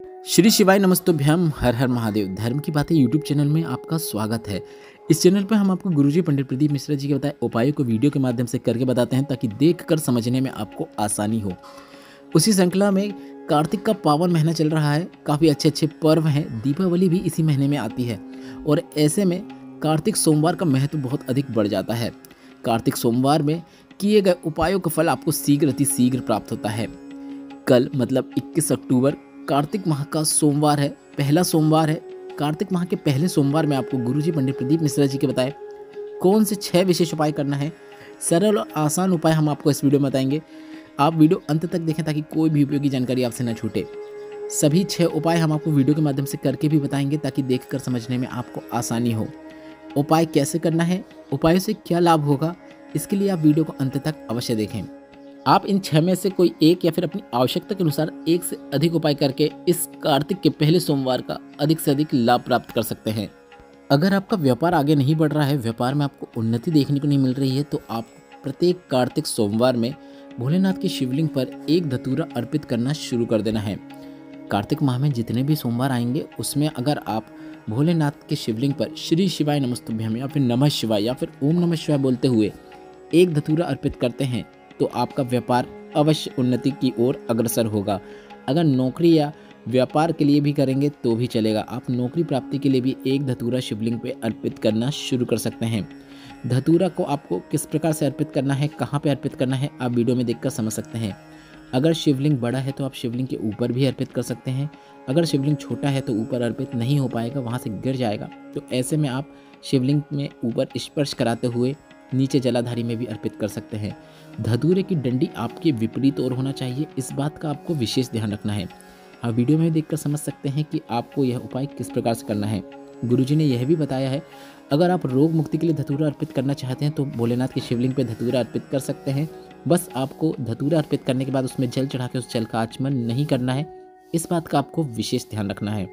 श्री शिवाय नमस्तुभ्यम, हर हर महादेव। धर्म की बातें यूट्यूब चैनल में आपका स्वागत है। इस चैनल पर हम आपको गुरुजी पंडित प्रदीप मिश्रा जी के बताए उपायों को वीडियो के माध्यम से करके बताते हैं ताकि देखकर समझने में आपको आसानी हो। उसी श्रृंखला में कार्तिक का पावन महीना चल रहा है, काफ़ी अच्छे अच्छे पर्व हैं। दीपावली भी इसी महीने में आती है और ऐसे में कार्तिक सोमवार का महत्व बहुत अधिक बढ़ जाता है। कार्तिक सोमवार में किए गए उपायों का फल आपको शीघ्र अति शीघ्र प्राप्त होता है। कल मतलब 21 अक्टूबर कार्तिक माह का सोमवार है, पहला सोमवार है। कार्तिक माह के पहले सोमवार में आपको गुरुजी पंडित प्रदीप मिश्रा जी के बताए कौन से 6 विशेष उपाय करना है। सरल और आसान उपाय हम आपको इस वीडियो में बताएंगे। आप वीडियो अंत तक देखें ताकि कोई भी उपयोगी जानकारी आपसे न छूटे। सभी 6 उपाय हम आपको वीडियो के माध्यम से करके भी बताएंगे ताकि देखकर समझने में आपको आसानी हो। उपाय कैसे करना है, उपायों से क्या लाभ होगा, इसके लिए आप वीडियो को अंत तक अवश्य देखें। आप इन 6 में से कोई एक या फिर अपनी आवश्यकता के अनुसार एक से अधिक उपाय करके इस कार्तिक के पहले सोमवार का अधिक से अधिक लाभ प्राप्त कर सकते हैं। अगर आपका व्यापार आगे नहीं बढ़ रहा है, व्यापार में आपको उन्नति देखने को नहीं मिल रही है, तो आपको प्रत्येक कार्तिक सोमवार में भोलेनाथ के शिवलिंग पर एक धतूरा अर्पित करना शुरू कर देना है। कार्तिक माह में जितने भी सोमवार आएंगे उसमें अगर आप भोलेनाथ के शिवलिंग पर श्री शिवाय नमस्तुभ्यम या फिर नमः शिवाय या फिर ओम नमः शिवाय बोलते हुए एक धतूरा अर्पित करते हैं तो आपका व्यापार अवश्य उन्नति की ओर अग्रसर होगा। अगर नौकरी या व्यापार के लिए भी करेंगे तो भी चलेगा। आप नौकरी प्राप्ति के लिए भी एक धतूरा शिवलिंग पे अर्पित करना शुरू कर सकते हैं। धतूरा को आपको किस प्रकार से अर्पित करना है, कहाँ पे अर्पित करना है, आप वीडियो में देखकर समझ सकते हैं। अगर शिवलिंग बड़ा है तो आप शिवलिंग के ऊपर भी अर्पित कर सकते हैं। अगर शिवलिंग छोटा है तो ऊपर अर्पित नहीं हो पाएगा, वहाँ से गिर जाएगा। तो ऐसे में आप शिवलिंग में ऊपर स्पर्श कराते हुए नीचे जलाधारी में भी अर्पित कर सकते हैं। धतूरे की डंडी आपके विपरीत ओर होना चाहिए, इस बात का आपको विशेष ध्यान रखना है। आप वीडियो में देखकर समझ सकते हैं कि आपको यह उपाय किस प्रकार से करना है। गुरुजी ने यह भी बताया है, अगर आप रोग मुक्ति के लिए धतूरा अर्पित करना चाहते हैं तो भोलेनाथ के शिवलिंग पे धतूरा अर्पित कर सकते हैं। बस आपको धतूरा अर्पित करने के बाद उसमें जल चढ़ा के उस जल का आचमन नहीं करना है, इस बात का आपको विशेष ध्यान रखना है।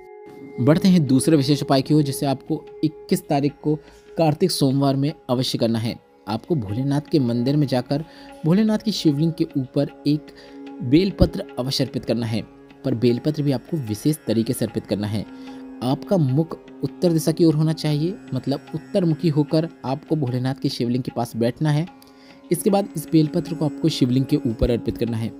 बढ़ते हैं दूसरे विशेष उपाय की ओर, जिसे आपको 21 तारीख को कार्तिक सोमवार में अवश्य करना है। आपको भोलेनाथ के मंदिर में जाकर भोलेनाथ की शिवलिंग के ऊपर एक बेलपत्र अवश्य अर्पित करना है, पर बेलपत्र भी आपको विशेष तरीके से अर्पित करना है। आपका मुख उत्तर दिशा की ओर होना चाहिए, मतलब उत्तरमुखी होकर आपको भोलेनाथ की शिवलिंग के पास बैठना है। इसके बाद इस बेलपत्र को आपको शिवलिंग के ऊपर अर्पित करना है।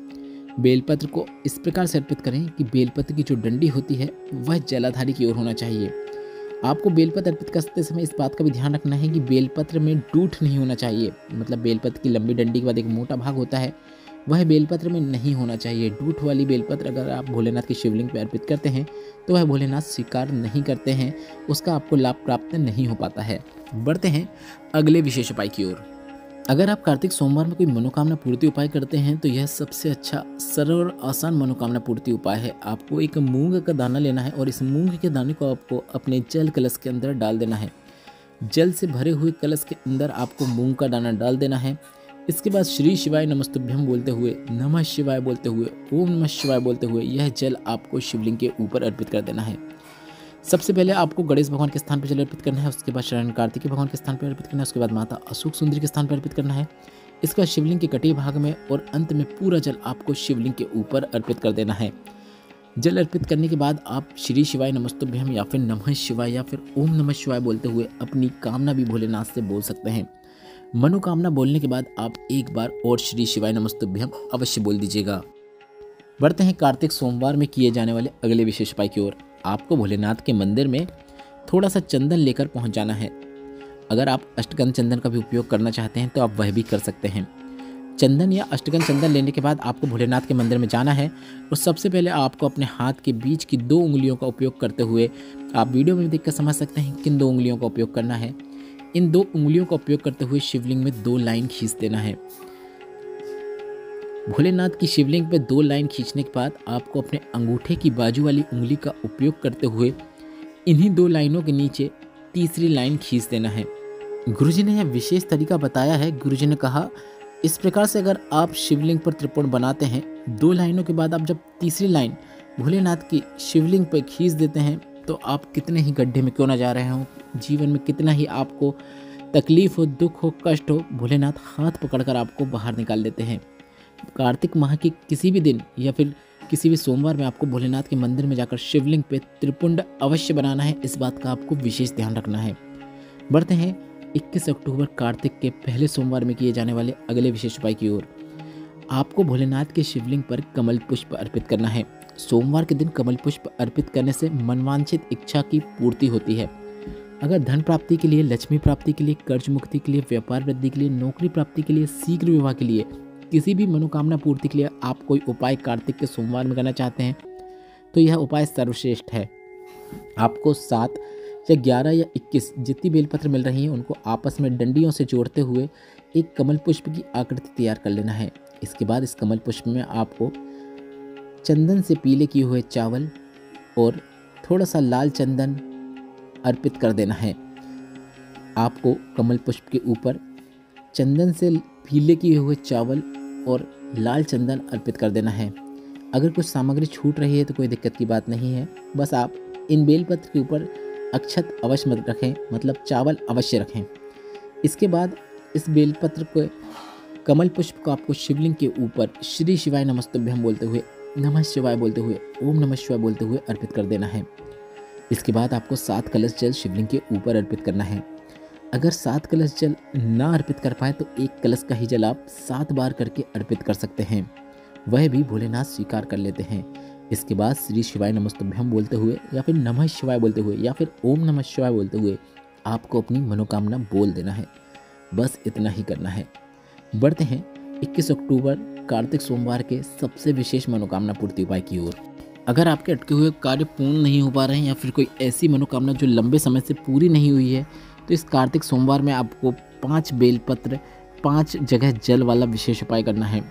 बेलपत्र को इस प्रकार से अर्पित करें कि बेलपत्र की जो डंडी होती है वह जलाधारी की ओर होना चाहिए। आपको बेलपत्र अर्पित करते समय इस बात का भी ध्यान रखना है कि बेलपत्र में डूठ नहीं होना चाहिए, मतलब बेलपत्र की लंबी डंडी के बाद एक मोटा भाग होता है, वह बेलपत्र में नहीं होना चाहिए। डूठ वाली बेलपत्र अगर आप भोलेनाथ की शिवलिंग पर अर्पित करते हैं तो वह भोलेनाथ स्वीकार नहीं करते हैं, उसका आपको लाभ प्राप्त नहीं हो पाता है। बढ़ते हैं अगले विशेष उपाय की ओर। अगर आप कार्तिक सोमवार में कोई मनोकामना पूर्ति उपाय करते हैं तो यह सबसे अच्छा सरल और आसान मनोकामना पूर्ति उपाय है। आपको एक मूंग का दाना लेना है और इस मूंग के दाने को आपको अपने जल कलश के अंदर डाल देना है। जल से भरे हुए कलश के अंदर आपको मूंग का दाना डाल देना है। इसके बाद श्री शिवाय नमस्तुभ्यम बोलते हुए, नमः शिवाय बोलते हुए, ओम नमः शिवाय बोलते हुए यह जल आपको शिवलिंग के ऊपर अर्पित कर देना है। सबसे पहले आपको गणेश भगवान के स्थान पर जल अर्पित करना है, उसके बाद शरण कार्तिकेय भगवान के स्थान पर अर्पित करना है, उसके बाद माता अशोक सुंदरी के स्थान पर अर्पित करना है। इसका शिवलिंग के कटे भाग में और अंत में पूरा जल आपको शिवलिंग के ऊपर अर्पित कर देना है। जल अर्पित करने के बाद आप श्री शिवाय नमस्तुभ्यम या फिर नमः शिवाय या फिर ओम नमः शिवाय बोलते हुए अपनी कामना भी भोलेनाथ से बोल सकते हैं। मनोकामना बोलने के बाद आप एक बार और श्री शिवाय नमस्तुभ्यम अवश्य बोल दीजिएगा। बढ़ते हैं कार्तिक सोमवार में किए जाने वाले अगले विशेष उपाय की ओर। आपको भोलेनाथ के मंदिर में थोड़ा सा चंदन लेकर पहुंच जाना है। अगर आप अष्टगंध चंदन का भी उपयोग करना चाहते हैं तो आप वह भी कर सकते हैं। चंदन या अष्टगंध चंदन लेने के बाद आपको भोलेनाथ के मंदिर में जाना है और सबसे पहले आपको अपने हाथ के बीच की 2 उंगलियों का उपयोग करते हुए, आप वीडियो में देखकर समझ सकते हैं किन 2 उंगलियों का उपयोग करना है। इन 2 उंगलियों का उपयोग करते हुए शिवलिंग में 2 लाइन खींच देना है। भोलेनाथ की शिवलिंग पे 2 लाइन खींचने के बाद आपको अपने अंगूठे की बाजू वाली उंगली का उपयोग करते हुए इन्हीं 2 लाइनों के नीचे तीसरी लाइन खींच देना है। गुरुजी ने यह विशेष तरीका बताया है। गुरुजी ने कहा, इस प्रकार से अगर आप शिवलिंग पर त्रिकोण बनाते हैं, 2 लाइनों के बाद आप जब तीसरी लाइन भोलेनाथ की शिवलिंग पर खींच देते हैं तो आप कितने ही गड्ढे में क्यों ना जा रहे हों, जीवन में कितना ही आपको तकलीफ हो, दुख हो, कष्ट हो, भोलेनाथ हाथ पकड़कर आपको बाहर निकाल देते हैं। कार्तिक माह के किसी भी दिन या फिर किसी भी सोमवार में आपको भोलेनाथ के मंदिर में जाकर शिवलिंग पे त्रिपुंड अवश्य बनाना है। इस बात का आपको विशेष ध्यान रखना है। बढ़ते हैं 21 अक्टूबर कार्तिक के पहले सोमवार में किए जाने वाले अगले विशेष उपाय की ओर। आपको भोलेनाथ के शिवलिंग पर कमल पुष्प अर्पित करना है। सोमवार के दिन कमल पुष्प अर्पित करने से मनवांछित इच्छा की पूर्ति होती है। अगर धन प्राप्ति के लिए, लक्ष्मी प्राप्ति के लिए, कर्ज मुक्ति के लिए, व्यापार वृद्धि के लिए, नौकरी प्राप्ति के लिए, शीघ्र विवाह के लिए, किसी भी मनोकामना पूर्ति के लिए आप कोई उपाय कार्तिक के सोमवार में करना चाहते हैं तो यह उपाय सर्वश्रेष्ठ है। आपको 7 या 11 या 21 जितनी बेलपत्र मिल रही हैं उनको आपस में डंडियों से जोड़ते हुए एक कमल पुष्प की आकृति तैयार कर लेना है। इसके बाद इस कमल पुष्प में आपको चंदन से पीले किए हुए चावल और थोड़ा सा लाल चंदन अर्पित कर देना है। आपको कमल पुष्प के ऊपर चंदन से पीले किए हुए चावल और लाल चंदन अर्पित कर देना है। अगर कुछ सामग्री छूट रही है तो कोई दिक्कत की बात नहीं है, बस आप इन बेलपत्र के ऊपर अक्षत अवश्य मत रखें, मतलब चावल अवश्य रखें। इसके बाद इस बेलपत्र को, कमल पुष्प को आपको शिवलिंग के ऊपर श्री शिवाय नमस्तुभ्यम बोलते हुए, नमः शिवाय बोलते हुए, ओम नमः शिवाय बोलते हुए अर्पित कर देना है। इसके बाद आपको 7 कलश जल शिवलिंग के ऊपर अर्पित करना है। अगर 7 कलश जल ना अर्पित कर पाए तो 1 कलश का ही जल आप 7 बार करके अर्पित कर सकते हैं, वह भी भोलेनाथ स्वीकार कर लेते हैं। इसके बाद श्री शिवाय नमस्तुभ्यम बोलते हुए या फिर नमः शिवाय बोलते हुए या फिर ओम नमः शिवाय बोलते हुए आपको अपनी मनोकामना बोल देना है। बस इतना ही करना है। बढ़ते हैं 21 अक्टूबर कार्तिक सोमवार के सबसे विशेष मनोकामना पूर्ति उपाय की ओर। अगर आपके अटके हुए कार्य पूर्ण नहीं हो पा रहे हैं या फिर कोई ऐसी मनोकामना जो लंबे समय से पूरी नहीं हुई है तो इस कार्तिक सोमवार में आपको 5 बेलपत्र 5 जगह जल वाला विशेष उपाय करना है।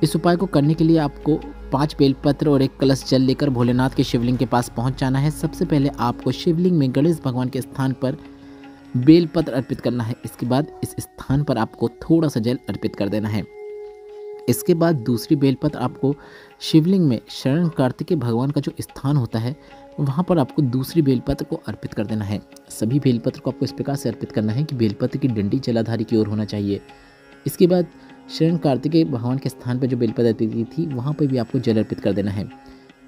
इस उपाय को करने के लिए आपको 5 बेलपत्र और 1 कलश जल लेकर भोलेनाथ के शिवलिंग के पास पहुंच जाना है। सबसे पहले आपको शिवलिंग में गणेश भगवान के स्थान पर बेलपत्र अर्पित करना है। इसके बाद इस स्थान पर आपको थोड़ा सा जल अर्पित कर देना है। इसके बाद दूसरी बेलपत्र आपको शिवलिंग में शरण कार्तिकेय भगवान का जो स्थान होता है वहाँ पर आपको दूसरी बेलपत्र को अर्पित कर देना है। सभी बेलपत्र को आपको इस प्रकार से अर्पित करना है कि बेलपत्र की डंडी जलाधारी की ओर होना चाहिए। इसके बाद शरण कार्तिकेय भगवान के स्थान पर जो बेलपत्र अर्पित की थी वहाँ पर भी आपको जल अर्पित कर देना है।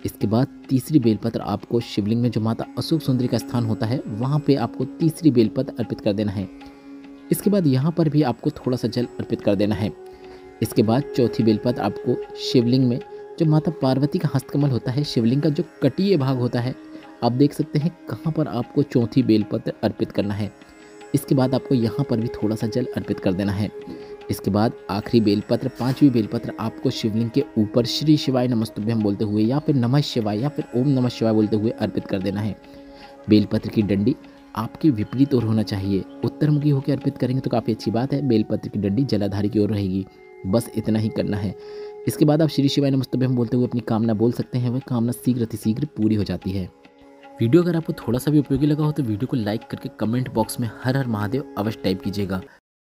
इसके बाद तीसरी बेलपत्र आपको शिवलिंग में जो माता अशोक सुंदरी का स्थान होता है वहाँ पे आपको तीसरी बेलपत्र अर्पित कर देना है। इसके बाद यहाँ पर भी आपको थोड़ा सा जल अर्पित कर देना है। इसके बाद चौथी बेलपत्र आपको शिवलिंग में जो माता पार्वती का हस्तकमल होता है, शिवलिंग का जो कटीय भाग होता है, आप देख सकते हैं कहाँ पर आपको चौथी बेलपत्र अर्पित करना है। इसके बाद आपको यहाँ पर भी थोड़ा सा जल अर्पित कर देना है। इसके बाद आखिरी बेलपत्र, 5वीं बेलपत्र आपको शिवलिंग के ऊपर श्री शिवाय नमस्तुभ्यम बोलते हुए या फिर नमः शिवाय या फिर ओम नमः शिवाय बोलते हुए अर्पित कर देना है। बेलपत्र की डंडी आपकी विपरीत ओर होना चाहिए। उत्तरमुखी होकर अर्पित करेंगे तो काफ़ी अच्छी बात है। बेलपत्र की डंडी जलाधारी की ओर रहेगी। बस इतना ही करना है। इसके बाद आप श्री शिवाय नमस्तुभ्यम बोलते हुए अपनी कामना बोल सकते हैं। वह कामना शीघ्र अतिशीघ्र पूरी हो जाती है। वीडियो अगर आपको थोड़ा सा भी उपयोगी लगा हो तो वीडियो को लाइक करके कमेंट बॉक्स में हर हर महादेव अवश्य टाइप कीजिएगा।